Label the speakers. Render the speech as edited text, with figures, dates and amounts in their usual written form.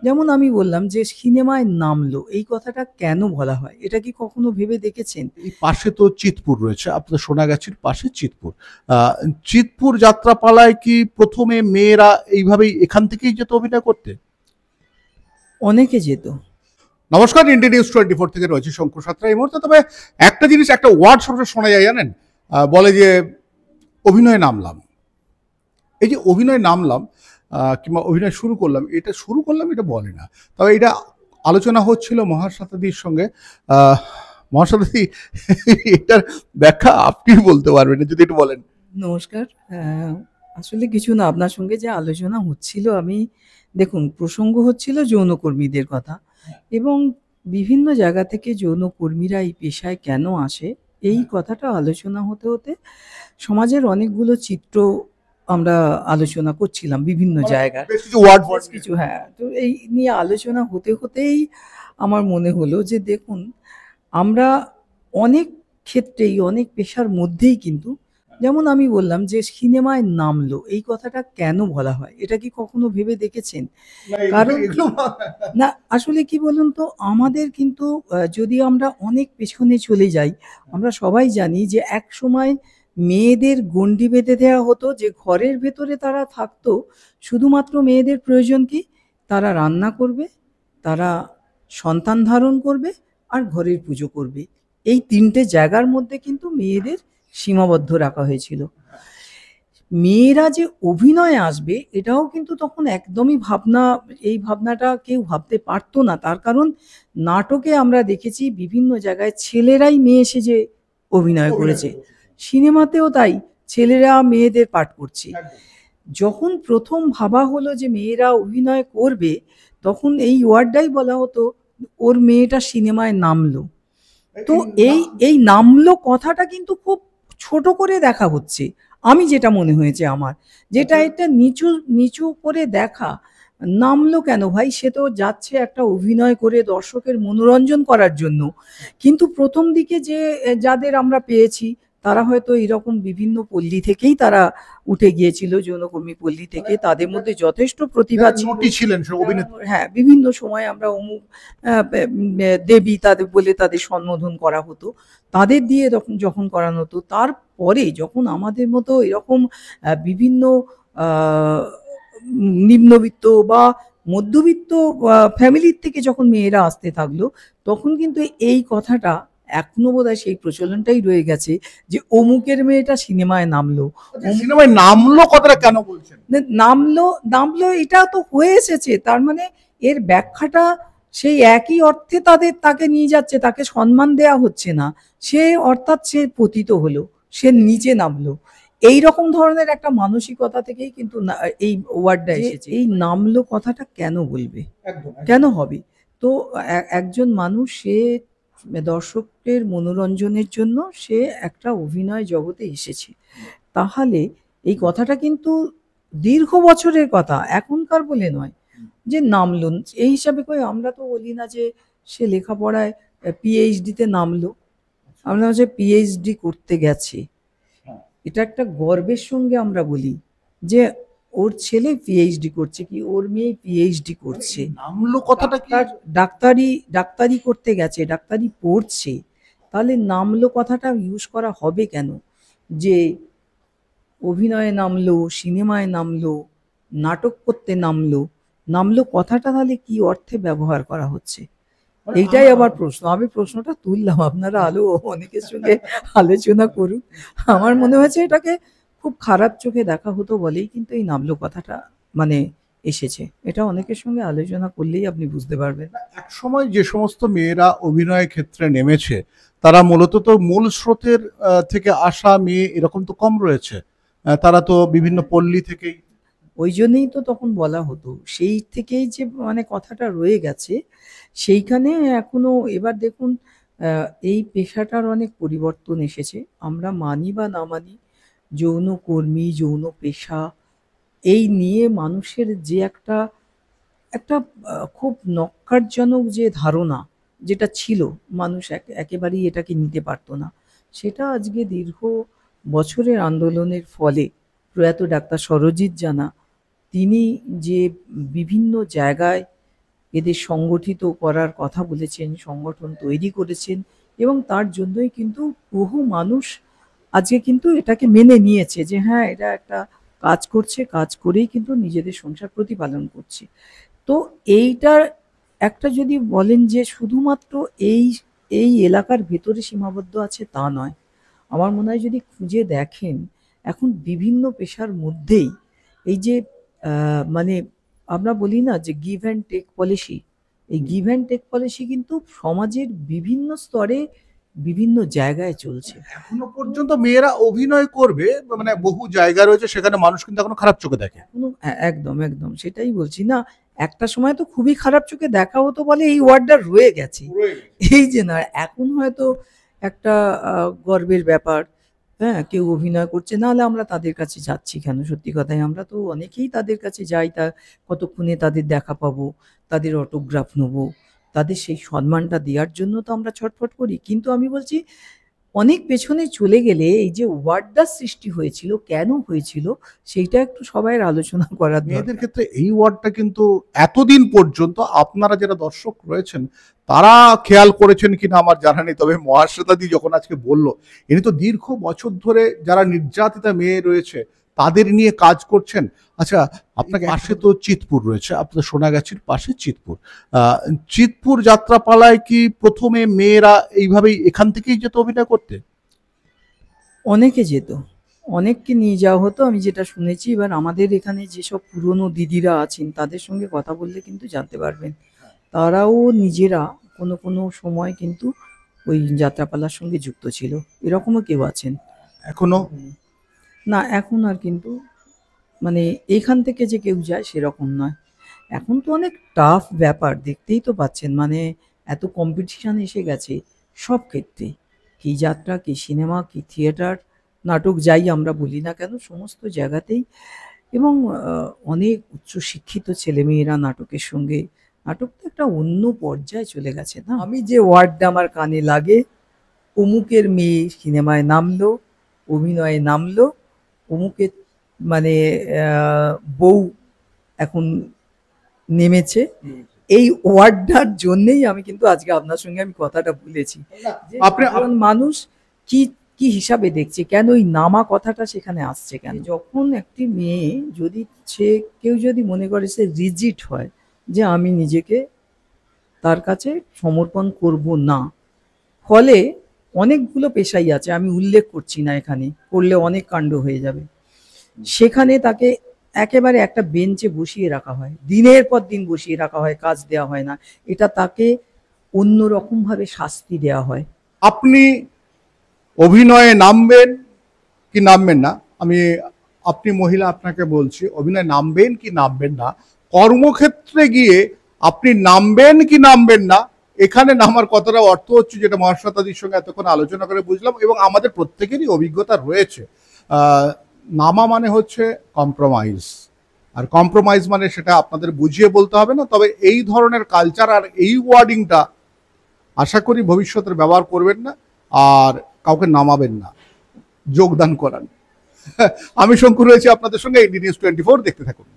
Speaker 1: যেমন আমি বললাম যে সিনেমায় নামলো, এই কথাটা কেন বলা হয়? এটা কি কখনো ভেবে দেখেছেন?
Speaker 2: এই পাশে তো চিতপুর রয়েছে, আপনার সোনাগাছির পাশে চিতপুর। চিতপুর যাত্রাপালায় কি প্রথমে মেয়েরা এইভাবেই এখান থেকেই যেত অভিনয় করতে?
Speaker 1: অনেকে যেত।
Speaker 2: নমস্কার, ইন্ডিয়া নিউজ 24 থেকে রয়েছে শঙ্কর সাঁতরা এই মুহূর্তে। তবে একটা জিনিস, একটা ওয়ার্ড সবসময় শোনা যায় জানেন, বলে যে অভিনয়ে নামলাম। এই যে অভিনয় নামলাম কিংবা অভিনয় শুরু করলাম, এটা শুরু করলাম এটা বলে না। তবে এটা আলোচনা হচ্ছিল মহাশ্বেতাদির সঙ্গে। আহ, মহাশ্বেতাদি, এটার ব্যাখ্যা আপনি বলতে পারবেন যদি একটু বলেন।
Speaker 1: নমস্কার। আসলে কিছু না, আপনার সঙ্গে যে আলোচনা হচ্ছিল, দেখুন, প্রসঙ্গ হচ্ছিল যৌনকর্মীদের কথা এবং বিভিন্ন জায়গা থেকে যৌনকর্মীরা এই পেশায় কেন আসে, এই কথাটা আলোচনা হতে, হতে সমাজের অনেকগুলো চিত্র আমরা আলোচনা করছিলাম বিভিন্ন
Speaker 2: মানে
Speaker 1: জায়গার।
Speaker 2: বেশ কিছু ওয়ার্ড
Speaker 1: বেশ কিছু, হ্যাঁ। তো এই নিয়ে আলোচনা হতে, হতেই আমার মনে হলো যে দেখুন, আমরা অনেক ক্ষেত্রেই, অনেক পেশার মধ্যেই কিন্তু, যেমন আমি বললাম যে সিনেমায় নামলো, এই কথাটা কেন বলা হয়? এটা কি কখনো ভেবে দেখেছেন? কারণ না, আসলে কি বলুন তো, আমাদের কিন্তু যদি আমরা অনেক পেছনে চলে যাই, আমরা সবাই জানি যে একসময় মেয়েদের গণ্ডি বেঁধে দেওয়া হতো যে ঘরের ভেতরে তারা থাকতো। শুধুমাত্র মেয়েদের প্রয়োজন কি? তারা রান্না করবে, তারা সন্তান ধারণ করবে আর ঘরের পুজো করবে। এই ৩ টে জায়গার মধ্যে কিন্তু মেয়েদের সীমাবদ্ধ রাখা হয়েছিল। মেয়েরা যে অভিনয়ে আসবে এটাও কিন্তু তখন একদমই এই ভাবনাটা কেউ ভাবতে পারতো না। তার কারণ নাটকে আমরা দেখেছি বিভিন্ন জায়গায় ছেলেরাই মেয়ে সেজে অভিনয় করেছে। সিনেমাতেও তাই, ছেলেরা মেয়েদের পাঠ করছে। যখন প্রথম ভাবা হলো যে মেয়েরা অভিনয় করবে, তখন এই ওয়ার্ডটাই বলা হতো, ওর মেয়েটা সিনেমায় নামলো। তো এই নামলো কথাটা কিন্তু খুব ছোট করে দেখা হচ্ছে। আমি যেটা মনে হয়েছে আমার, যেটা এটা নিচু নিচু করে দেখা। নামলো কেন ভাই? সে তো যাচ্ছে একটা অভিনয় করে দর্শকের মনোরঞ্জন করার জন্য। কিন্তু প্রথম দিকে যে যাদের আমরা পেয়েছি, তারা হয়তো এরকম বিভিন্ন পল্লী থেকেই তারা উঠে গিয়েছিল, যৌনকর্মী পল্লী থেকে। তাদের মধ্যে যথেষ্ট প্রতিভা ছিল।
Speaker 2: ছিলেন সে অভিনেত্রী।
Speaker 1: হ্যাঁ, বিভিন্ন সময় আমরা অমুক দেবী তাদের বলে তাদের সম্বোধন করা হতো। তাদের দিয়ে যখন করানো হতো, তারপরে যখন আমাদের মতো এরকম বিভিন্ন আ নিম্নবিত্ত বা মধ্যবিত্ত ফ্যামিলির থেকে যখন মেয়েরা আসতে থাকলো, তখন কিন্তু এই কথাটা এখনো বোধহয় সেই প্রচলনটাই রয়ে গেছে যে অমুকের মেয়েটা সিনেমায় নামলো।
Speaker 2: সিনেমায় নামলো কথাটা কেন বলছেন?
Speaker 1: নামলো, নামলো এটা তো হয়ে এসেছে। তার মানে এর ব্যাখ্যাটা সেই একই অর্থে তাকে নিয়ে যাচ্ছে, তাকে সম্মান দেয়া হচ্ছে না। সে অর্থাৎ সে পতিত হলো, সে নিচে নামলো। এইরকম ধরনের একটা মানসিকতা থেকেই কিন্তু এই ওয়ার্ডটা এসেছে। এই নামলো কথাটা কেন বলবে? কেন হবে? তো একজন মানুষ, সে দর্শকের মনোরঞ্জনের জন্য সে একটা অভিনয় জগতে এসেছে। তাহলে এই কথাটা কিন্তু দীর্ঘ বছরের কথা, এখনকার বলে নয় যে নামলো। এই হিসাবে কই আমরা তো বলি না যে সে লেখাপড়ায় পিএইচডি তে নামলো। আমরা যে পিএইচডি করতে গেছে, এটা একটা গর্বের সঙ্গে আমরা বলি যে ওর ছেলে পিএইচডি করছে, কি ওর মেয়ে পিএইচডি করছে।
Speaker 2: নামলো কথাটা কি?
Speaker 1: ডাক্তারি করতে গেছে, ডাক্তারি পড়ছে। তাহলে নামলো কথাটা ইউজ করা হবে কেন? যে অভিনয়ে নামলো, সিনেমায় নামলো, নাটক করতে নামলো। নামলো কথাটা তাহলে কি অর্থে ব্যবহার করা হচ্ছে? এইটাই আবার প্রশ্ন। আমি প্রশ্নটা তুললাম, আপনারা অনেকের সঙ্গে আলোচনা করুন। আমার মনে হয়েছে এটাকে খুব খারাপ চোখে দেখা হতো বলেই কিন্তু এই নামলো কথাটা মানে এসেছে। এটা অনেকের সঙ্গে আলোচনা করলেই আপনি বুঝতে পারবেন।
Speaker 2: এক সময় যে সমস্ত মেয়েরা অভিনয় ক্ষেত্রে নেমেছে, তারা মূলত তো মূল স্রোতের থেকে আসা মেয়ে এরকম তো কম রয়েছে। তারা তো বিভিন্ন পল্লী থেকেই।
Speaker 1: ওই জন্যই তো তখন বলা হতো, সেই থেকেই যে মানে কথাটা রয়ে গেছে সেইখানে এখনো। এবার দেখুন, এই পেশাটার অনেক পরিবর্তন এসেছে, আমরা মানি বা না মানি। যৌনকর্মী, যৌন পেশা, এই নিয়ে মানুষের যে একটা একটা খুব ন্যক্কারজনক যে ধারণা যেটা ছিল, মানুষ একেবারেই এটাকে নিতে পারতো না। সেটা আজকে দীর্ঘ বছরের আন্দোলনের ফলে প্রয়াত ডাক্তার সরজিৎ জানা, তিনি যে বিভিন্ন জায়গায় এদের সংগঠিত করার কথা বলেছেন, সংগঠন তৈরি করেছেন, এবং তার জন্যই কিন্তু বহু মানুষ আজকে কিন্তু এটাকে মেনে নিয়েছে যে হ্যাঁ, এটা একটা কাজ করছে, কাজ করেই কিন্তু নিজেদের সংসার প্রতিপালন করছে। তো এইটার একটা যদি বলেন যে শুধুমাত্র এই এই এলাকার ভেতরে সীমাবদ্ধ আছে তা নয়। আমার মনে হয় যদি খুঁজে দেখেন, এখন বিভিন্ন পেশার মধ্যেই এই যে মানে আমরা বলি না যে গিভ অ্যান্ড টেক পলিসি, এই গিভ অ্যান্ড টেক পলিসি কিন্তু সমাজের বিভিন্ন স্তরে বিভিন্ন জায়গায় চলছে।
Speaker 2: এখনো পর্যন্ত মেয়েরা অভিনয় করবে, মানে বহু জায়গা রয়েছে সেখানে মানুষ কিন্তু এখনো খারাপ চোখে দেখে।
Speaker 1: একদম একদম সেটাই বলছি না, একটা সময় তো খুবই খারাপ চোখে দেখা হতো বলে এই ওয়ার্ডটা রয়ে গেছে, এই যে না, এখন হয়তো একটা গর্বের ব্যাপার। হ্যাঁ, কেউ অভিনয় করছে, নাহলে আমরা তাদের কাছে যাচ্ছি কেন? সত্যি কথাই আমরা তো অনেকেই তাদের কাছে যাই, তা কতক্ষণে তাদের দেখা পাবো, তাদের অটোগ্রাফ নেবো, তাদের সেই সম্মানটা দেওয়ার জন্য তো আমরা ছটফট করি। কিন্তু আমি বলছি অনেক পেছনে চলে গেলে এই যে ওয়ার্ডটা সৃষ্টি হয়েছিল, কেন হয়েছিল, সেইটা একটু সবাই আলোচনা করার দরকার।
Speaker 2: মেয়েদের ক্ষেত্রে এই ওয়ার্ডটা কিন্তু এতদিন পর্যন্ত আপনারা যারা দর্শক রয়েছেন তারা খেয়াল করেছেন কিনা আমার জানা নেই, তবে মহাশ্বেতাদি যখন আজকে বলল ইনি তো দীর্ঘ বছর ধরে যারা নির্যাতিতা মেয়ে রয়েছে তাদের নিয়ে কাজ করছেন। আচ্ছা, আপনাকে পাশে তো চিতপুর রয়েছে, আপনাদের সোনাগাছির পাশে চিতপুর, চিতপুর যাত্রাপালায় কি প্রথমে মেয়েরা এইভাবেই এখান থেকেই যেত অভিনয় করতে?
Speaker 1: অনেকে যেত, অনেককে নিয়ে যাওয়া হতো, আমি যেটা শুনেছি। এবার আমাদের এখানে যেসব পুরনো দিদিরা আছেন তাদের সঙ্গে কথা বললে কিন্তু জানতে পারবেন, তারাও নিজেরা কোনো কোনো সময় কিন্তু ওই যাত্রাপালার সঙ্গে যুক্ত ছিল, এরকমও কেউ আছেন।
Speaker 2: এখনো
Speaker 1: না, এখন আর কিন্তু মানে এইখান থেকে যে কেউ যায় সেরকম নয়। এখন তো অনেক টাফ ব্যাপার, দেখতেই তো পাচ্ছেন, মানে এত কম্পিটিশন এসে গেছে সব ক্ষেত্রে, কি যাত্রা, কি সিনেমা, কি থিয়েটার, নাটক, যাই আমরা বলি না কেন, সমস্ত জায়গাতেই। এবং অনেক উচ্চশিক্ষিত ছেলেমেয়েরা নাটকের সঙ্গে, নাটক তো একটা অন্য পর্যায়ে চলে গেছে না। আমি যে ওয়ার্ডটা আমার কানে লাগে, অমুকের মেয়ে সিনেমায় নামলো, অভিনয়ে নামলো, অমুকের মানে বউ এখন নেমেছে, এই ওয়ার্ডটার জন্যেই আমি কিন্তু আজকে আপনার সঙ্গে আমি কথাটা বলেছি। কারণ মানুষ কি কি হিসাবে দেখছে, কেন ওই নামা কথাটা সেখানে আসছে কেন? যখন একটি মেয়ে যদি কেউ যদি মনে করে সে রিজিড হয় যে আমি নিজেকে তার কাছে সমর্পণ করব না, ফলে অনেকগুলো পেশাই আছে, আমি উল্লেখ করছি না এখানে, করলে অনেক কাণ্ড হয়ে যাবে, সেখানে তাকে একেবারে একটা বেঞ্চে বসিয়ে রাখা হয়, দিনের পর দিন বসিয়ে রাখা হয়, কাজ দেওয়া হয় না, এটা তাকে অন্যরকম ভাবে শাস্তি দেওয়া হয়।
Speaker 2: আপনি অভিনয়ে নামবেন কি নামবেন না, আমি আপনি মহিলা আপনাকে বলছি, অভিনয় নামবেন কি নামবেন না, কর্মক্ষেত্রে গিয়ে আপনি নামবেন কি নামবেন না, এখানে নামার কতটা অর্থ হচ্ছে যেটা মহাশ্বেতাদির সঙ্গে এতক্ষণ আলোচনা করে বুঝলাম, এবং আমাদের প্রত্যেকেরই অভিজ্ঞতা রয়েছে। নামা মানে হচ্ছে কম্প্রোমাইজ, আর কম্প্রোমাইজ মানে সেটা আপনাদের বুঝিয়ে বলতে হবে না, তবে এই ধরনের কালচার আর এই ওয়ার্ডিংটা আশা করি ভবিষ্যতের ব্যবহার করবেন না, আর কাউকে নামাবেন না, যোগদান করান। আমি শঙ্কর রয়েছি আপনাদের সঙ্গে, ইন্ডি নিউজ 24 দেখতে থাকুন।